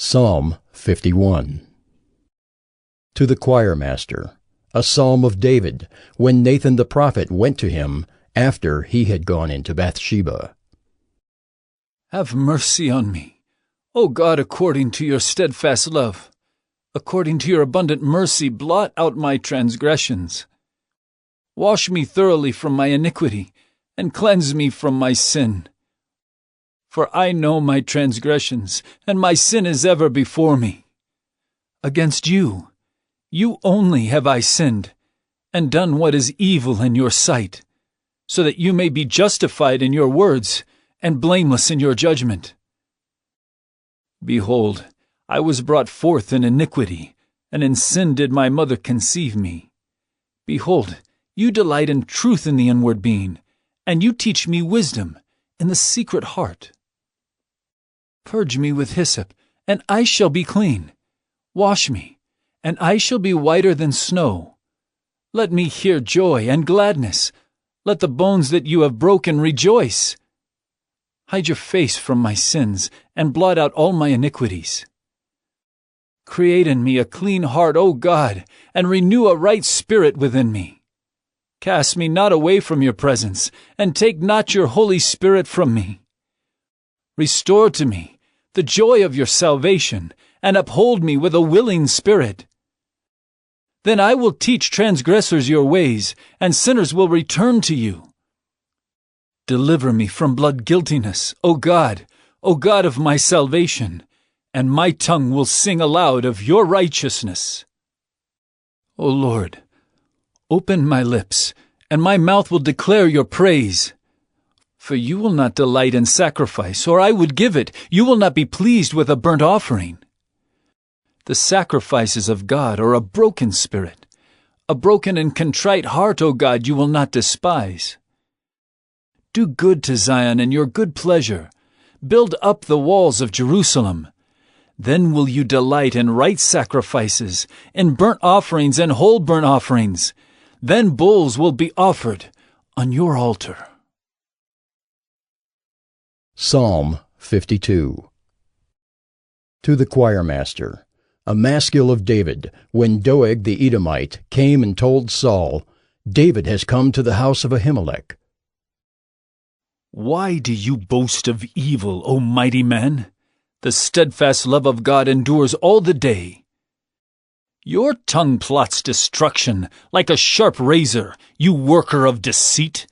Psalm 51. To the choirmaster, a psalm of David, when Nathan the prophet went to him after he had gone into Bathsheba. Have mercy on me, O God, according to your steadfast love. According to your abundant mercy, blot out my transgressions. Wash me thoroughly from my iniquity, and cleanse me from my sin. For I know my transgressions, and my sin is ever before me. Against you only have I sinned, and done what is evil in your sight, so that you may be justified in your words, and blameless in your judgment. Behold, I was brought forth in iniquity, and in sin did my mother conceive me. Behold, you delight in truth in the inward being, and you teach me wisdom in the secret heart. Purge me with hyssop, and I shall be clean. Wash me, and I shall be whiter than snow. Let me hear joy and gladness. Let the bones that you have broken rejoice. Hide your face from my sins, and blot out all my iniquities. Create in me a clean heart, O God, and renew a right spirit within me. Cast me not away from your presence, and take not your Holy Spirit from me. Restore to me the joy of your salvation, and uphold me with a willing spirit. Then I will teach transgressors your ways, and sinners will return to you. Deliver me from blood guiltiness, O God of my salvation, and my tongue will sing aloud of your righteousness. O Lord, open my lips, and my mouth will declare your praise. For you will not delight in sacrifice, or I would give it. You will not be pleased with a burnt offering. The sacrifices of God are a broken spirit. A broken and contrite heart, O God, you will not despise. Do good to Zion in your good pleasure. Build up the walls of Jerusalem. Then will you delight in right sacrifices, in burnt offerings and whole burnt offerings. Then bulls will be offered on your altar. Psalm 52. To the choirmaster, a maskil of David, when Doeg the Edomite came and told Saul, David has come to the house of Ahimelech. Why do you boast of evil, O mighty man? The steadfast love of God endures all the day. Your tongue plots destruction like a sharp razor, you worker of deceit.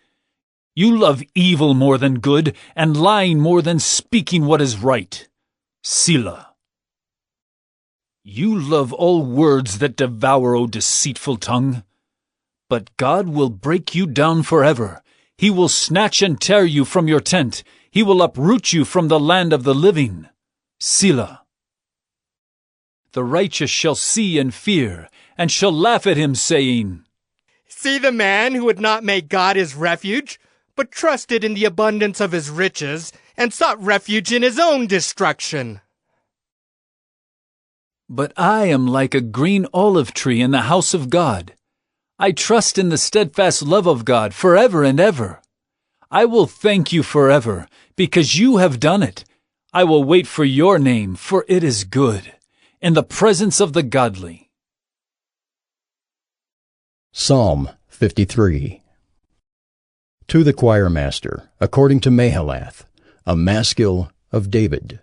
You love evil more than good, and lying more than speaking what is right. Selah. You love all words that devour, O deceitful tongue. But God will break you down forever. He will snatch and tear you from your tent. He will uproot you from the land of the living. Selah. The righteous shall see and fear, and shall laugh at him, saying, See the man who would not make God his refuge, but trusted in the abundance of his riches, and sought refuge in his own destruction. But I am like a green olive tree in the house of God. I trust in the steadfast love of God forever and ever. I will thank you forever, because you have done it. I will wait for your name, for it is good, in the presence of the godly. Psalm 53. To the choirmaster, according to Mahalath, a maskil of David.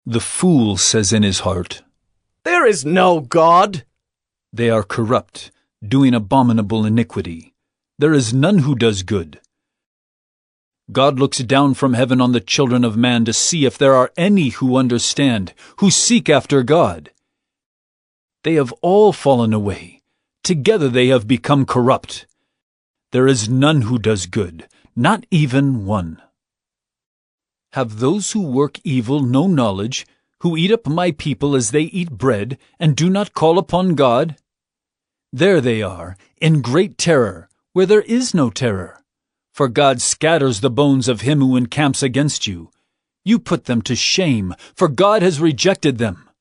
The fool says in his heart, There is no God. They are corrupt, doing abominable iniquity. There is none who does good. God looks down from heaven on the children of man to see if there are any who understand, who seek after God. They have all fallen away. Together they have become corrupt. There is none who does good, not even one. Have those who work evil no knowledge, who eat up my people as they eat bread, and do not call upon God? There they are, in great terror, where there is no terror. For God scatters the bones of him who encamps against you. You put them to shame, for God has rejected them.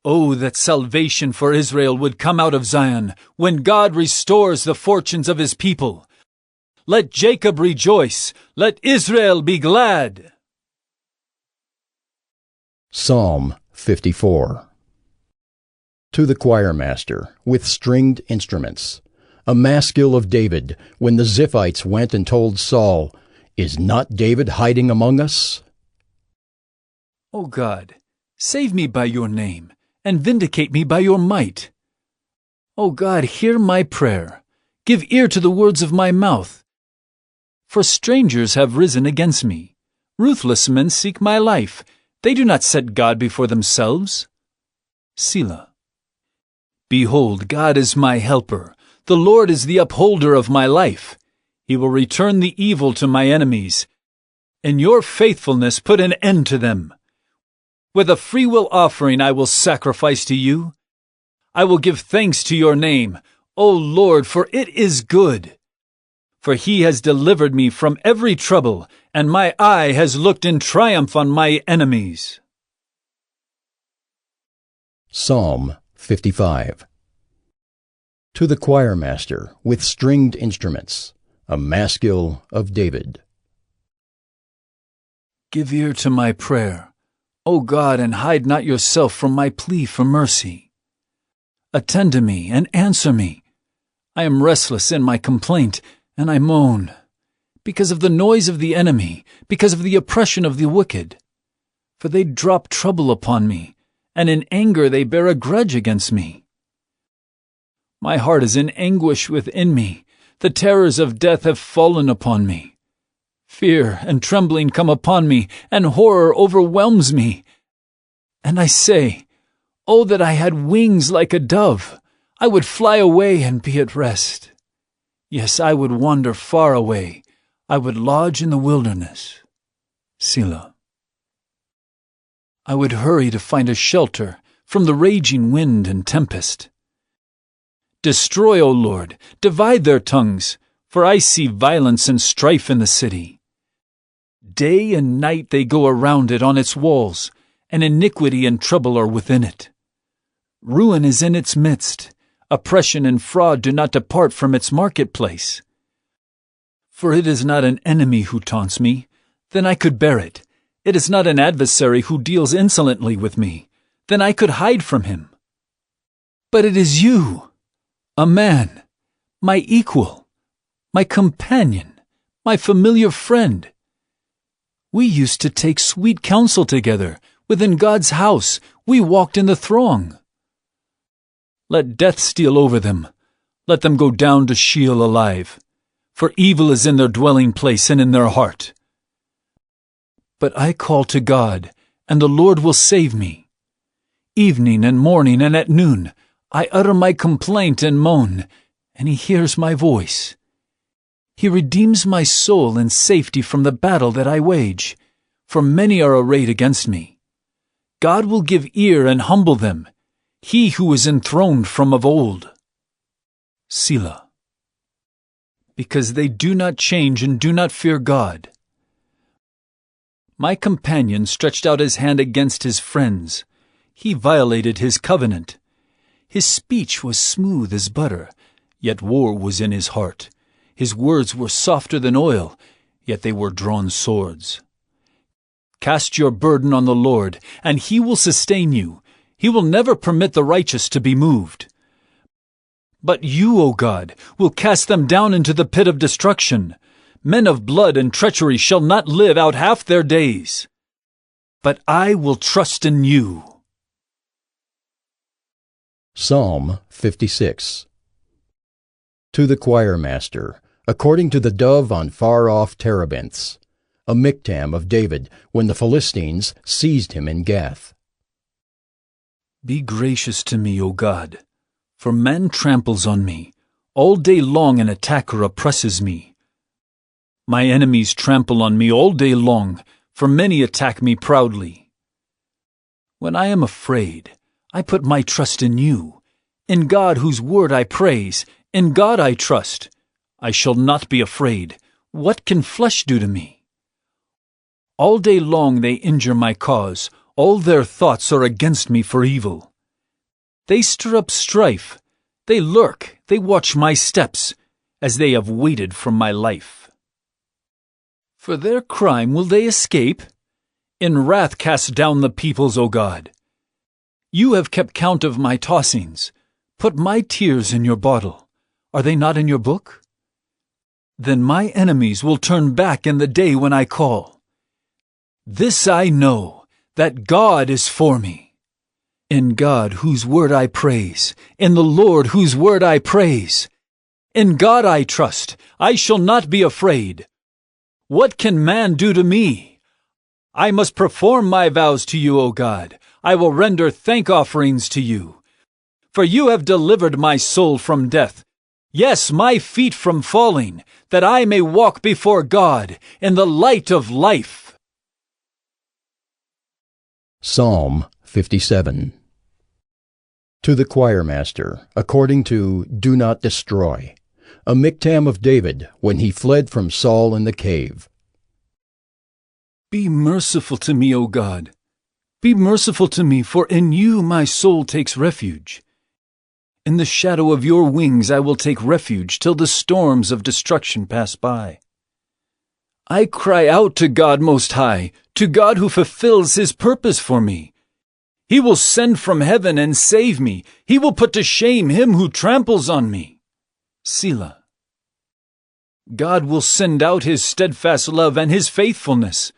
Oh, that salvation for Israel would come out of Zion, when God restores the fortunes of his people. Let Jacob rejoice, let Israel be glad. Psalm 54. To the choirmaster, with stringed instruments, a maskil of David, when the Ziphites went and told Saul, "Is not David hiding among us?" O God, save me by your name, and vindicate me by your might. O God, hear my prayer. Give ear to the words of my mouth. For strangers have risen against me. Ruthless men seek my life. They do not set God before themselves. Selah. Behold, God is my helper. The Lord is the upholder of my life. He will return the evil to my enemies. In your faithfulness put an end to them. With a freewill offering I will sacrifice to you. I will give thanks to your name, O Lord, for it is good. For he has delivered me from every trouble, and my eye has looked in triumph on my enemies. Psalm 55. To the choirmaster, with stringed instruments, a maskil of David. Give ear to my prayer, O God, and hide not yourself from my plea for mercy. Attend to me and answer me. I am restless in my complaint, and I moan, because of the noise of the enemy, because of the oppression of the wicked. For they drop trouble upon me, and in anger they bear a grudge against me. My heart is in anguish within me. The terrors of death have fallen upon me. Fear and trembling come upon me, and horror overwhelms me. And I say, "Oh, that I had wings like a dove! I would fly away and be at rest. Yes, I would wander far away. I would lodge in the wilderness." Selah. I would hurry to find a shelter from the raging wind and tempest. Destroy, O Lord, divide their tongues, for I see violence and strife in the city. Day and night they go around it on its walls, and iniquity and trouble are within it. Ruin is in its midst. Oppression and fraud do not depart from its marketplace. For it is not an enemy who taunts me, then I could bear it. It is not an adversary who deals insolently with me, then I could hide from him. But it is you, a man, my equal, my companion, my familiar friend. We used to take sweet counsel together. Within God's house, we walked in the throng. Let death steal over them. Let them go down to Sheol alive. For evil is in their dwelling place and in their heart. But I call to God, and the Lord will save me. Evening and morning and at noon, I utter my complaint and moan, and he hears my voice. He redeems my soul in safety from the battle that I wage, for many are arrayed against me. God will give ear and humble them, he who is enthroned from of old. Selah. Because they do not change and do not fear God. My companion stretched out his hand against his friends. He violated his covenant. His speech was smooth as butter, yet war was in his heart. His words were softer than oil, yet they were drawn swords. Cast your burden on the Lord, and he will sustain you. He will never permit the righteous to be moved. But you, O God, will cast them down into the pit of destruction. Men of blood and treachery shall not live out half their days. But I will trust in you. Psalm 56. To the choirmaster, according to the dove on far-off terebinths, a miktam of David, when the Philistines seized him in Gath. Be gracious to me, O God, for man tramples on me. All day long an attacker oppresses me. My enemies trample on me all day long, for many attack me proudly. When I am afraid, I put my trust in you. In God whose word I praise, in God I trust. I shall not be afraid. What can flesh do to me? All day long they injure my cause. All their thoughts are against me for evil. They stir up strife. They lurk. They watch my steps, as they have waited for my life. For their crime will they escape? In wrath cast down the peoples, O God. You have kept count of my tossings. Put my tears in your bottle. Are they not in your book? Then my enemies will turn back in the day when I call. This I know, that God is for me. In God whose word I praise, in the Lord whose word I praise. In God I trust, I shall not be afraid. What can man do to me? I must perform my vows to you, O God. I will render thank offerings to you. For you have delivered my soul from death, yes, my feet from falling, that I may walk before God in the light of life. Psalm 57. To the choirmaster, according to Do Not Destroy, a miktam of David when he fled from Saul in the cave. Be merciful to me, O God. Be merciful to me, for in you my soul takes refuge. In the shadow of your wings I will take refuge till the storms of destruction pass by. I cry out to God Most High, to God who fulfills his purpose for me. He will send from heaven and save me. He will put to shame him who tramples on me. Selah. God will send out his steadfast love and his faithfulness.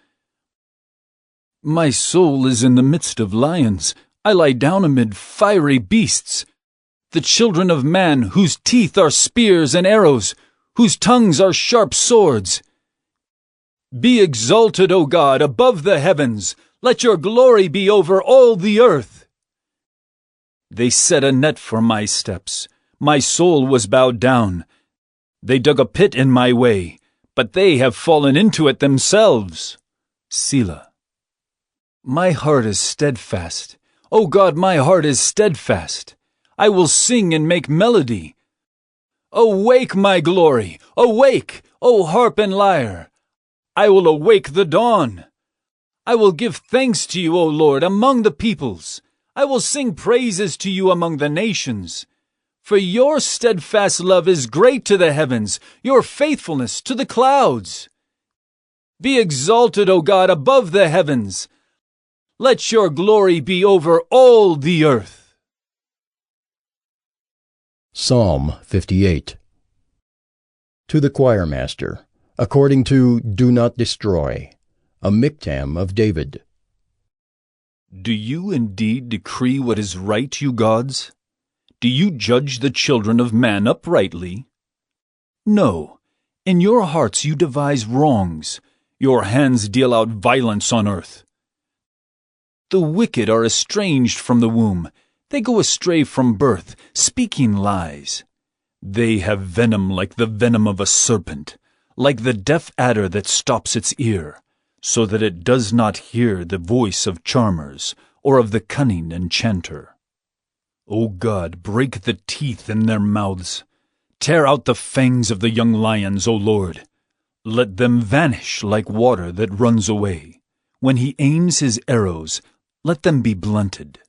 My soul is in the midst of lions. I lie down amid fiery beasts. The children of man, whose teeth are spears and arrows, whose tongues are sharp swords. Be exalted, O God, above the heavens. Let your glory be over all the earth. They set a net for my steps. My soul was bowed down. They dug a pit in my way, but they have fallen into it themselves. Selah. My heart is steadfast. O God, my heart is steadfast. I will sing and make melody. Awake, my glory! Awake, O harp and lyre! I will awake the dawn. I will give thanks to you, O Lord, among the peoples. I will sing praises to you among the nations. For your steadfast love is great to the heavens, your faithfulness to the clouds. Be exalted, O God, above the heavens. Let your glory be over all the earth. Psalm 58. To the choirmaster, according to Do Not Destroy, a miktam of David. Do you indeed decree what is right, you gods? Do you judge the children of man uprightly? No, in your hearts you devise wrongs. Your hands deal out violence on earth. The wicked are estranged from the womb. They go astray from birth, speaking lies. They have venom like the venom of a serpent, like the deaf adder that stops its ear, so that it does not hear the voice of charmers or of the cunning enchanter. O God, break the teeth in their mouths. Tear out the fangs of the young lions, O Lord. Let them vanish like water that runs away. When he aims his arrows, let them be blunted.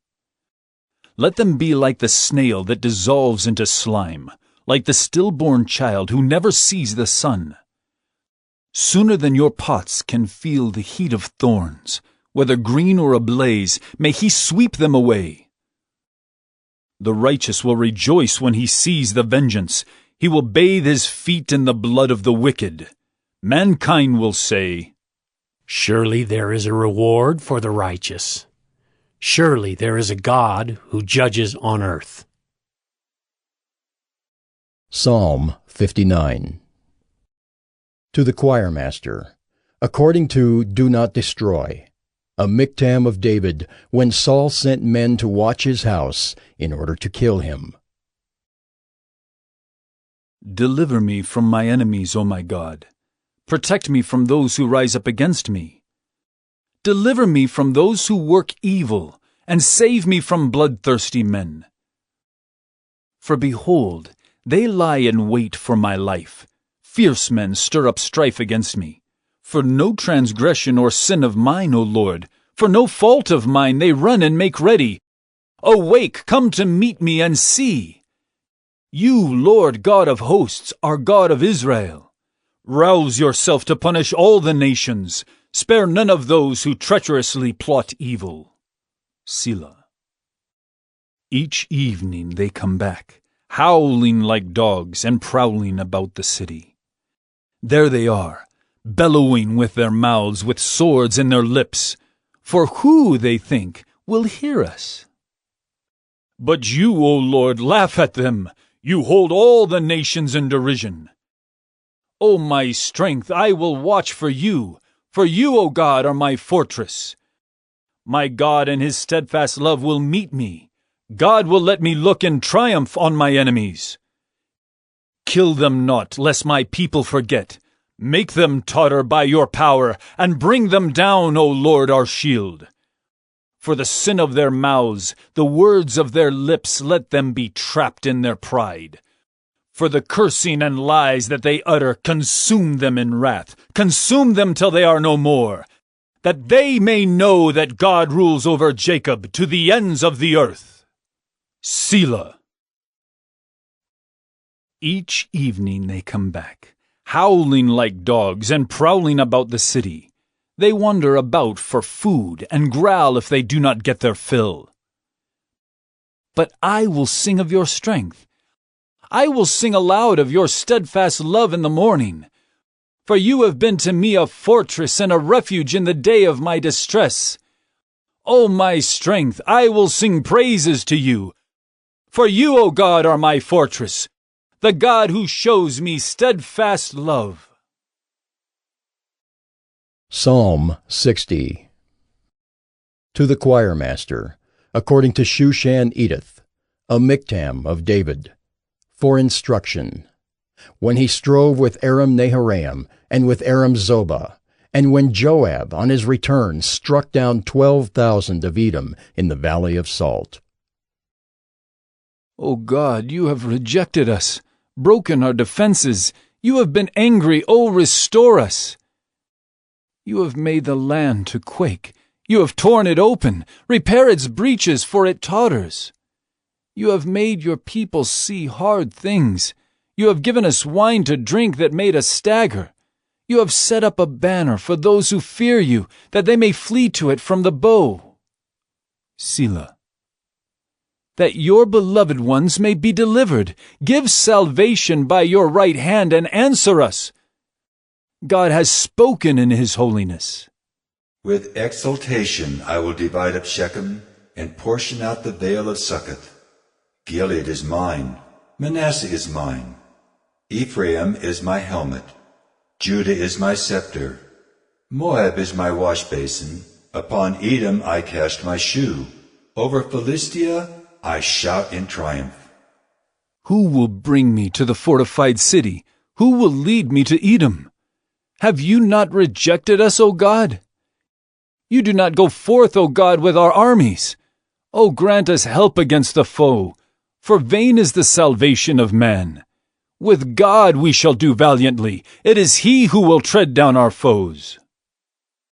Let them be like the snail that dissolves into slime, like the stillborn child who never sees the sun. Sooner than your pots can feel the heat of thorns, whether green or ablaze, may he sweep them away. The righteous will rejoice when he sees the vengeance. He will bathe his feet in the blood of the wicked. Mankind will say, Surely there is a reward for the righteous. Surely there is a God who judges on earth. Psalm 59. To the choirmaster, according to Do Not Destroy, a miktam of David when Saul sent men to watch his house in order to kill him. Deliver me from my enemies, O my God. Protect me from those who rise up against me. Deliver me from those who work evil, and save me from bloodthirsty men. For behold, they lie in wait for my life. Fierce men stir up strife against me. For no transgression or sin of mine, O Lord, for no fault of mine they run and make ready. Awake, come to meet me and see. You, Lord God of hosts, are God of Israel. Rouse yourself to punish all the nations. Spare none of those who treacherously plot evil. Selah. Each evening they come back, howling like dogs and prowling about the city. There they are, bellowing with their mouths, with swords in their lips. For who, they think, will hear us? But you, O Lord, laugh at them. You hold all the nations in derision. O my strength, I will watch for you. For you, O God, are my fortress. My God and his steadfast love will meet me. God will let me look in triumph on my enemies. Kill them not, lest my people forget. Make them totter by your power, and bring them down, O Lord, our shield. For the sin of their mouths, the words of their lips, let them be trapped in their pride. For the cursing and lies that they utter, consume them in wrath. Consume them till they are no more, that they may know that God rules over Jacob to the ends of the earth. Selah. Each evening they come back, howling like dogs and prowling about the city. They wander about for food and growl if they do not get their fill. But I will sing of your strength. I will sing aloud of your steadfast love in the morning. For you have been to me a fortress and a refuge in the day of my distress. O my strength, I will sing praises to you. For you, O God, are my fortress, the God who shows me steadfast love. Psalm 60. To the choirmaster, according to Shushan Edith, a miktam of David, for instruction, when he strove with Aram Naharaim and with Aram Zobah, and when Joab on his return struck down 12,000 of Edom in the valley of Salt. O God, you have rejected us, broken our defenses. You have been angry. O restore us. You have made the land to quake. You have torn it open. Repair its breaches, for it totters. You have made your people see hard things. You have given us wine to drink that made us stagger. You have set up a banner for those who fear you, that they may flee to it from the bow. Selah. That your beloved ones may be delivered. Give salvation by your right hand and answer us. God has spoken in his holiness. With exultation I will divide up Shechem and portion out the vale of Succoth. Gilead is mine, Manasseh is mine. Ephraim is my helmet, Judah is my scepter. Moab is my wash basin. Upon Edom I cast my shoe. Over Philistia I shout in triumph. Who will bring me to the fortified city? Who will lead me to Edom? Have you not rejected us, O God? You do not go forth, O God, with our armies. O grant us help against the foe, for vain is the salvation of man. With God we shall do valiantly. It is he who will tread down our foes.